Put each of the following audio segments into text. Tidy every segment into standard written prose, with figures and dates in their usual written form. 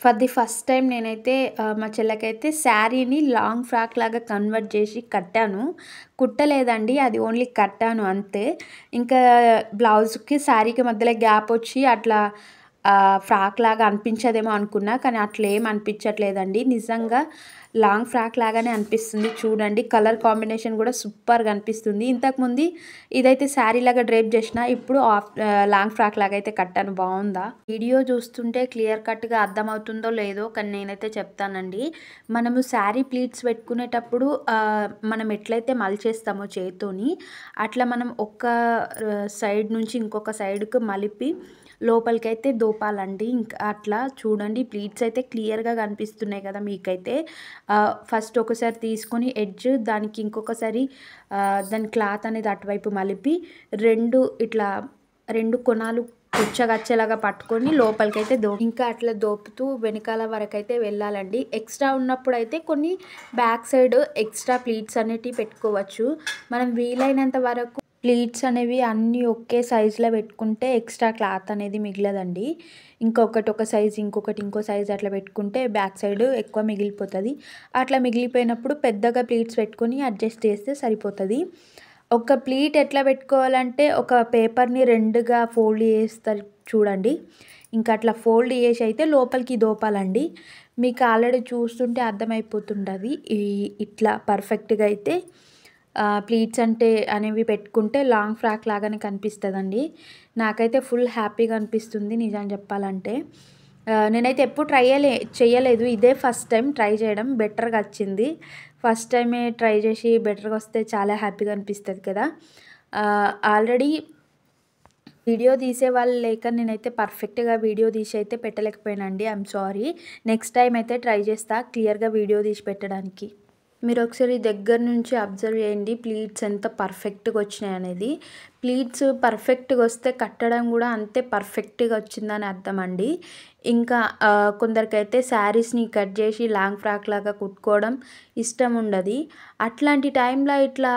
For the first time నేనైతే మా చెల్లెకైతే శారీని లాంగ్ ఫ్రాక్ లాగా కన్వర్ట్ చేసి కట్టాను. కుట్టలేదండి. అది ఓన్లీ కట్టాను అంతే. ఇంకా బ్లౌజ్‌కి శారీకి మధ్యలో గ్యాప్ వచ్చి అట్లా ఫ్రాక్ లాగా అనిపించదేమో అనుకున్నా. కానీ అట్లా ఏం అనిపించట్లేదండి. నిజంగా లాంగ్ ఫ్రాక్ లాగానే అనిపిస్తుంది. చూడండి కలర్ కాంబినేషన్ కూడా సూపర్‌గా అనిపిస్తుంది. ఇంతకుముందు ఇదైతే శారీ లాగా డ్రేప్ చేసిన. ఇప్పుడు లాంగ్ ఫ్రాక్ లాగా అయితే కట్టాను. బాగుందా? వీడియో చూస్తుంటే క్లియర్ కట్‌గా అర్థమవుతుందో లేదో కానీ నేనైతే చెప్తానండి. మనము శారీ ప్లీట్స్ పెట్టుకునేటప్పుడు మనం ఎట్లయితే మలిచేస్తామో చేత్తోని అట్లా మనం ఒక్క సైడ్ నుంచి ఇంకొక సైడ్‌కి మలిపి లోపలికైతే దోపాలండి. ఇంకా అట్లా చూడండి ప్లీట్స్ అయితే క్లియర్‌గా కనిపిస్తున్నాయి కదా మీకైతే. ఫస్ట్ ఒకసారి తీసుకొని ఎడ్జ్ దానికి ఇంకొకసారి దాని క్లాత్ అనేది అటువైపు మలిపి ఇట్లా 2 కొనాలు పుచ్చగచ్చేలాగా పట్టుకొని లోపలికైతే ఇంకా అట్లా దోపుతూ వెనకాల వరకైతే వెళ్ళాలండి. ఎక్స్ట్రా ఉన్నప్పుడైతే కొన్ని బ్యాక్ సైడ్ ఎక్స్ట్రా ప్లీట్స్ అనేటివి పెట్టుకోవచ్చు. మనం వీలైనంత వరకు ప్లీట్స్ అనేవి అన్నీ ఒకే సైజులో పెట్టుకుంటే ఎక్స్ట్రా క్లాత్ అనేది మిగలదండి. ఇంకొకటి ఒక సైజ్ ఇంకొకటి ఇంకో సైజ్ అట్లా పెట్టుకుంటే బ్యాక్ సైడ్ ఎక్కువ మిగిలిపోతుంది. అట్లా మిగిలిపోయినప్పుడు పెద్దగా ప్లీట్స్ పెట్టుకొని అడ్జస్ట్ చేస్తే సరిపోతుంది. ఒక ప్లీట్ ఎట్లా పెట్టుకోవాలంటే ఒక పేపర్ని 2గా ఫోల్డ్ చేస్తారు చూడండి. ఇంకా అట్లా ఫోల్డ్ చేసి అయితే లోపలికి దోపాలండి. మీకు ఆల్రెడీ చూస్తుంటే అర్థమైపోతుంటుంది. ఇట్లా పర్ఫెక్ట్‌గా అయితే ప్లీట్స్ అనేవి పెట్టుకుంటే లాంగ్ ఫ్రాక్ లాగానే కనిపిస్తుందండి. నాకైతే ఫుల్ హ్యాపీగా అనిపిస్తుంది నిజం చెప్పాలంటే. నేనైతే ఎప్పుడు చేయలేదు. ఇదే ఫస్ట్ టైం ట్రై చేయడం. బెటర్‌గా వచ్చింది. ఫస్ట్ టైమే ట్రై చేసి బెటర్‌గా వస్తే చాలా హ్యాపీగా అనిపిస్తుంది కదా! ఆల్రెడీ వీడియో తీసేవాళ్ళు లేక నేనైతే పర్ఫెక్ట్‌గా వీడియో తీసి అయితే పెట్టలేకపోయానండి. I'm sorry. నెక్స్ట్ టైం అయితే ట్రై చేస్తా క్లియర్‌గా వీడియో తీసి పెట్టడానికి. మీరు ఒకసారి దగ్గర నుంచి అబ్జర్వ్ చేయండి ప్లీట్స్ ఎంత పర్ఫెక్ట్‌గా వచ్చినాయి అనేది. ప్లీట్స్ పర్ఫెక్ట్‌గా వస్తే కట్టడం కూడా అంతే పర్ఫెక్ట్‌గా వచ్చిందని అర్థం అండి. ఇంకా కొందరికైతే శారీస్‌ని కట్ చేసి లాంగ్ ఫ్రాక్ లాగా కుట్టుకోవడం ఇష్టం ఉండదు. అట్లాంటి టైంలో ఇట్లా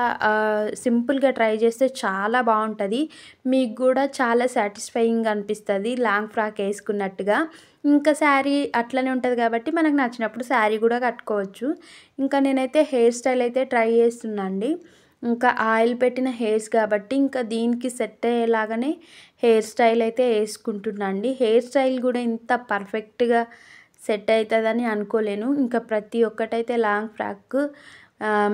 సింపుల్‌గా ట్రై చేస్తే చాలా బాగుంటుంది. మీకు కూడా చాలా సాటిస్ఫైయింగ్‌గా అనిపిస్తుంది లాంగ్ ఫ్రాక్ వేసుకున్నట్టుగా. ఇంకా శారీ అట్లనే ఉంటుంది కాబట్టి మనకు నచ్చినప్పుడు శారీ కూడా కట్టుకోవచ్చు. ఇంకా నేనైతే హెయిర్ స్టైల్ అయితే ట్రై చేస్తున్నా అండి. ఇంకా ఆయిల్ పెట్టిన హెయిర్స్ కాబట్టి ఇంకా దీనికి సెట్ అయ్యేలాగానే హెయిర్ స్టైల్ అయితే వేసుకుంటున్నా అండి. హెయిర్ స్టైల్ కూడా ఇంత పర్ఫెక్ట్‌గా సెట్ అవుతుందని అనుకోలేను. ఇంకా ప్రతి ఒక్కటైతే లాంగ్ ఫ్రాక్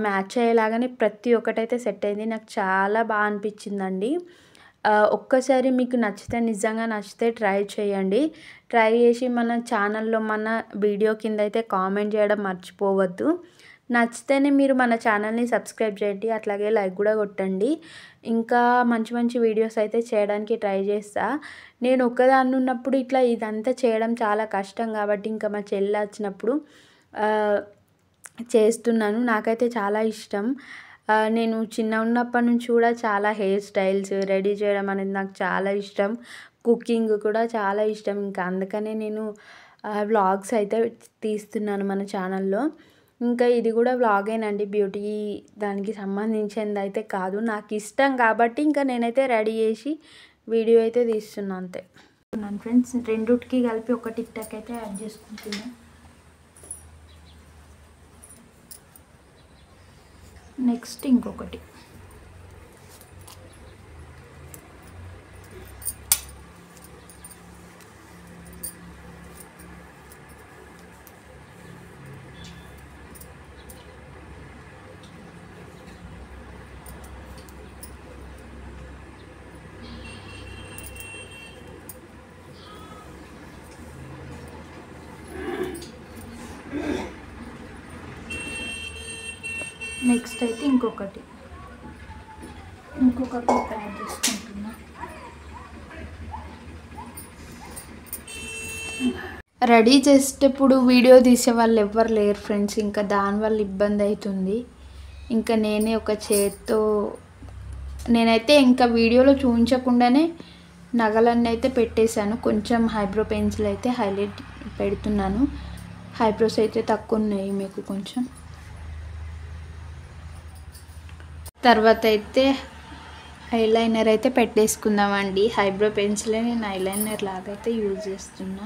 మ్యాచ్ అయ్యేలాగానే ప్రతి ఒక్కటైతే సెట్ అయింది. నాకు చాలా బాగా అనిపించిందండి. ఒక్కసారి మీకు నిజంగా నచ్చితే ట్రై చేయండి. ట్రై చేసి మన ఛానల్‌లో మన వీడియో కింద అయితే కామెంట్ చేయడం మర్చిపోవద్దు. నచ్చితేనే మీరు మన ఛానల్‌ని సబ్స్క్రైబ్ చేయండి. అట్లాగే లైక్ కూడా కొట్టండి. ఇంకా మంచి మంచి వీడియోస్ అయితే చేయడానికి ట్రై చేస్తా. నేను ఒక్కదాన్ని ఉన్నప్పుడు ఇదంతా చేయడం చాలా కష్టం కాబట్టి ఇంకా మా చెల్లి వచ్చినప్పుడు చేస్తున్నాను. నాకైతే చాలా ఇష్టం. నేను చిన్నగా ఉన్నప్పటి నుంచి కూడా చాలా హెయిర్ స్టైల్స్ రెడీ చేయడం అనేది నాకు చాలా ఇష్టం. కుకింగ్ కూడా చాలా ఇష్టం. ఇంకా అందుకనే నేను వ్లాగ్స్ అయితే తీస్తున్నాను మన ఛానల్‌లో. ఇంకా ఇది కూడా వ్లాగేనండి. బ్యూటీ దానికి సంబంధించింది అయితే కాదు. నాకు ఇష్టం కాబట్టి ఇంకా నేనైతే రెడీ చేసి వీడియో అయితే తీస్తున్నా అంతే. ఫ్రెండ్స్ రెండిటికి కలిపి ఒక టిక్ టాక్ అయితే యాడ్ చేసుకుంటున్నాను. నెక్స్ట్ ఇంకొకటి నెక్స్ట్ అయితే ఇంకొక క్లిప్ యాడ్ చేసుకుంటున్నా. రెడీ చేసేటప్పుడు వీడియో తీసే వాళ్ళు ఎవ్వరు లేరు ఫ్రెండ్స్. ఇంకా దానివల్ల ఇబ్బంది అవుతుంది. ఇంకా నేనే ఒక చేత్తో నేనైతే ఇంకా వీడియోలో చూపించకుండానే నగలన్నీ అయితే పెట్టేశాను. కొంచెం హైబ్రో పెన్సిల్ అయితే హైలైట్ పెడుతున్నాను. హైబ్రోస్ అయితే తక్కువ ఉన్నాయి మీకు కొంచెం. తర్వాత అయితే ఐలైనర్ అయితే పెట్టేసుకుందామండి. హైబ్రో పెన్సిలే నేను ఐలైనర్ లాగా అయితే యూజ్ చేస్తున్నా.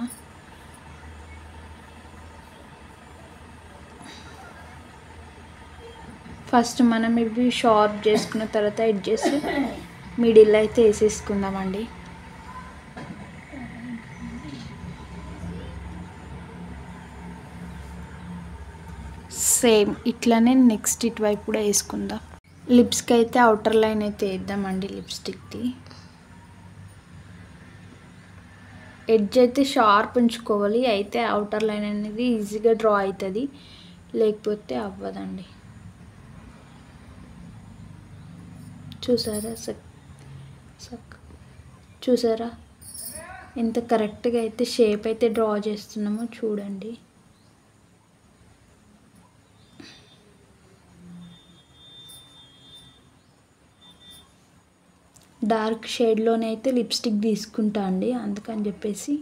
ఫస్ట్ మనం ఇవి షార్ప్ చేసుకున్న తర్వాత ఎడ్జెస్ మిడిల్ అయితే వేసేసుకుందామండి. సేమ్ ఇట్లానే నెక్స్ట్ ఇటువైపు కూడా వేసుకుందాం. లిప్స్కి అయితే అవుటర్ లైన్ అయితే వేద్దామండి. లిప్స్టిక్ది ఎడ్జ్ అయితే షార్ప్ ఉంచుకోవాలి, అయితే అవుటర్ లైన్ అనేది ఈజీగా డ్రా అవుతుంది, లేకపోతే అవ్వదండి. చూసారా చూసారా ఎంత కరెక్ట్గా అయితే షేప్ అయితే డ్రా చేస్తున్నామో చూడండి. డార్క్ షేడ్లోనే అయితే లిప్స్టిక్ తీసుకుంటా అండి, అందుకని చెప్పేసి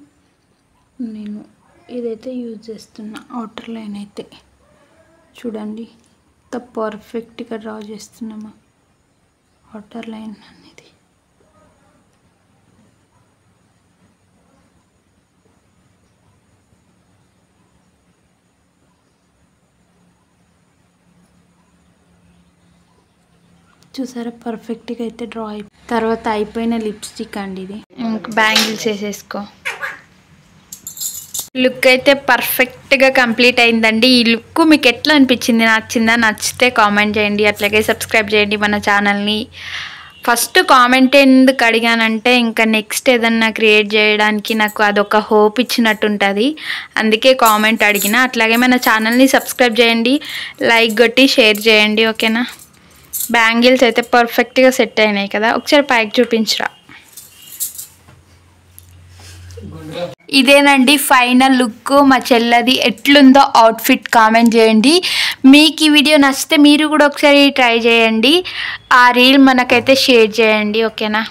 నేను ఇదైతే యూజ్ చేస్తున్నా. అవుటర్ లైన్ అయితే చూడండి ఎంత పర్ఫెక్ట్గా డ్రా చేస్తున్నామా అవుటర్ లైన్ అనేది. చూసారా పర్ఫెక్ట్గా అయితే డ్రా తర్వాత అయిపోయిన లిప్స్టిక్ అండి ఇది. ఇంకా బ్యాంగిల్స్ వేసేసుకో. లుక్ అయితే పర్ఫెక్ట్గా కంప్లీట్ అయిందండి. ఈ లుక్ మీకు ఎట్లా అనిపించింది, నచ్చిందా? నచ్చితే కామెంట్ చేయండి, అట్లాగే సబ్స్క్రైబ్ చేయండి మన ఛానల్ని. ఫస్ట్ కామెంట్ ఎందుకు అడిగానంటే ఇంకా నెక్స్ట్ ఏదన్నా క్రియేట్ చేయడానికి నాకు అదొక హోప్ ఇచ్చినట్టు ఉంటుంది, అందుకే కామెంట్ అడిగిన. అట్లాగే మన ఛానల్ని సబ్స్క్రైబ్ చేయండి, లైక్ కొట్టి షేర్ చేయండి, ఓకేనా? బ్యాంగిల్స్ అయితే పర్ఫెక్ట్గా సెట్ అయినాయి కదా, ఒకసారి పైకి చూపించరా. ఇదేనండి ఫైనల్ లుక్. మా చెల్లది ఎట్లుందో అవుట్ఫిట్ కామెంట్ చేయండి. మీకు ఈ వీడియో నచ్చితే మీరు కూడా ఒకసారి ట్రై చేయండి, ఆ రీల్ మనకైతే షేర్ చేయండి, ఓకేనా?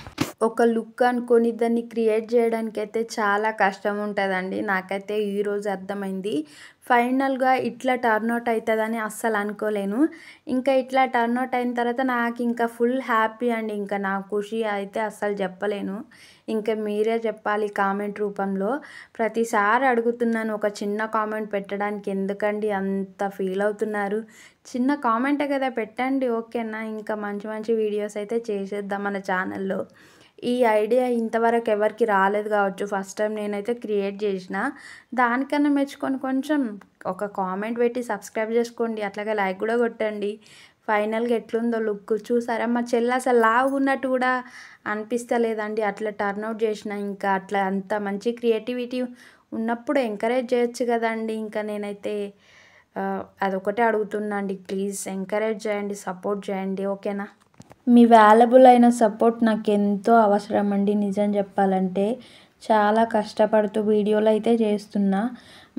ఒక లుక్ అనుకొని దాన్ని క్రియేట్ చేయడానికి అయితే చాలా కష్టం ఉంటుందండి. నాకైతే ఈరోజు అర్థమైంది. ఫైనల్గా ఇట్లా టర్న్అవుట్ అవుతుందని అస్సలు అనుకోలేను. ఇంకా ఇట్లా టర్న్అవుట్ అయిన తర్వాత నాకు ఇంకా ఫుల్ హ్యాపీ అండి. ఇంకా నా ఖుషి అయితే అస్సలు చెప్పలేను, ఇంకా మీరే చెప్పాలి కామెంట్ రూపంలో. ప్రతిసారి అడుగుతున్నాను ఒక చిన్న కామెంట్ పెట్టడానికి, ఎందుకండి అంత ఫీల్ అవుతున్నారు? చిన్న కామెంటే కదా, పెట్టండి, ఓకేనా? ఇంకా మంచి మంచి వీడియోస్ అయితే చేసేద్దాం మన ఛానల్లో. ఈ ఐడియా ఇంతవరకు ఎవరికి రాలేదు కావచ్చు, ఫస్ట్ టైం నేనైతే క్రియేట్ చేసిన. దానికన్నా మెచ్చుకొని కొంచెం ఒక కామెంట్ పెట్టి సబ్స్క్రైబ్ చేసుకోండి, అట్లాగే లైక్ కూడా కొట్టండి. ఫైనల్గా ఎట్లుందో లుక్ చూసారా? మా చెల్లి అసలు లావుగా ఉన్నట్టు కూడా అనిపిస్తలేదండి, అట్లా టర్న్అవుట్ చేసిన. ఇంకా అట్లా అంత మంచి క్రియేటివిటీ ఉన్నప్పుడు ఎంకరేజ్ చేయొచ్చు కదండి. ఇంకా నేనైతే అదొకటే అడుగుతున్నా అండి, ప్లీజ్ ఎంకరేజ్ చేయండి, సపోర్ట్ చేయండి, ఓకేనా? మీ వాల్యుబుల్ అయిన సపోర్ట్ నాకు ఎంతో అవసరం అండి. నిజం చెప్పాలంటే చాలా కష్టపడుతూ వీడియోలు అయితే చేస్తున్నా.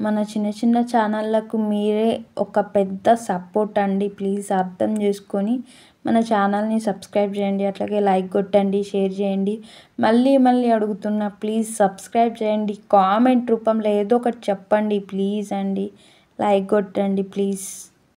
మన చిన్న చిన్న ఛానళ్ళకు మీరే ఒక పెద్ద సపోర్ట్ అండి. ప్లీజ్ అర్థం చేసుకొని మన ఛానల్ని సబ్స్క్రైబ్ చేయండి, అట్లాగే లైక్ కొట్టండి, షేర్ చేయండి. మళ్ళీ మళ్ళీ అడుగుతున్నా, ప్లీజ్ సబ్స్క్రైబ్ చేయండి, కామెంట్ రూపంలో ఏదో ఒకటి చెప్పండి ప్లీజ్ అండి, లైక్ కొట్టండి ప్లీజ్.